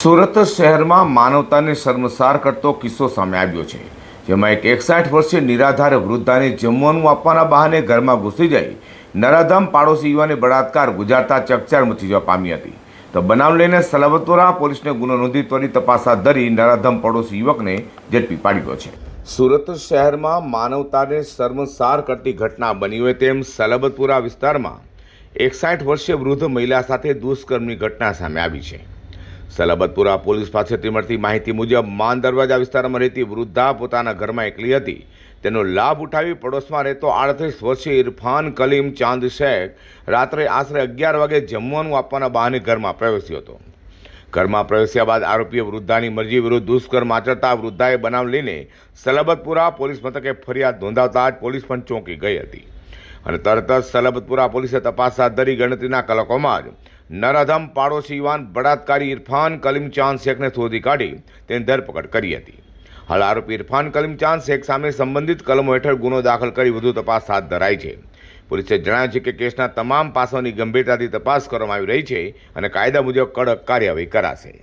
સુરત શહેરમાં માનવતાને શર્મસાર કરતો કિસ્સો સામે આવ્યો છે, જેમાં એક 61 વર્ષીય નિરાધાર વૃદ્ધાને જમવાનું આપવાના બહાને ઘરમાં ઘૂસી જઈ નરાધમ પાડોશી યુવાને બળાત્કાર ગુજારતા ચકચાર મચી જવા પામી હતી. તો બનાવ લઈને સલાબતપુરા પોલીસને ગુનો નોંધી ત્વરિત તપાસ હાથ ધરી નરાધમ પાડોશી યુવકને ઝડપી પાડ્યો છે. સુરત શહેરમાં માનવતાને શર્મસાર કરતી ઘટના બની હોય તેમ સલાબતપુરા વિસ્તારમાં 61 વર્ષીય વૃદ્ધ મહિલા સાથે દુષ્કર્મની ઘટના સામે આવી છે. સલાબતપુરા પોલીસ પાસેથી મળતી માહિતી મુજબ માન દરવાજા વિસ્તારમાં રહેતી વૃદ્ધા પોતાના ઘરમાં એકલી હતી. તેનો લાભ ઉઠાવી પડોશમાં રહેતો 38 વર્ષીય ઇરફાન કલીમ ચાંદ શેખ રાત્રે આશરે 11 વાગે જમવાનું આપવાના બહાને ઘરમાં પ્રવેશ્યો હતો. ઘરમાં પ્રવેશ્યા બાદ આરોપીએ વૃદ્ધાની મરજી વિરુદ્ધ દુષ્કર્મ આચરતા વૃદ્ધાએ બનાવ લઈને સલાબતપુરા પોલીસ મથકે ફરિયાદ નોંધાવતા જ પોલીસ પણ ચોંકી ગઈ હતી અને તરત જ સલાબતપુરા પોલીસે તપાસ હાથ ધરી ગણતરીના કલાકોમાં જ નરાધમ પાડોશી યુવાન બળાત્કારી ઇરફાન કલીમ ચાંદ શેખને શોધી કાઢી તેની ધરપકડ કરી હતી. હાલ આરોપી ઇરફાન કલીમ ચાંદ શેખ સામે સંબંધિત કલમો હેઠળ ગુનો દાખલ કરી વધુ તપાસ હાથ ધરાઈ છે. પોલીસે જણાવ્યું છે કે કેસના તમામ પાસાઓની ગંભીરતાથી તપાસ કરવામાં આવી રહી છે અને કાયદા મુજબ કડક કાર્યવાહી કરાશે.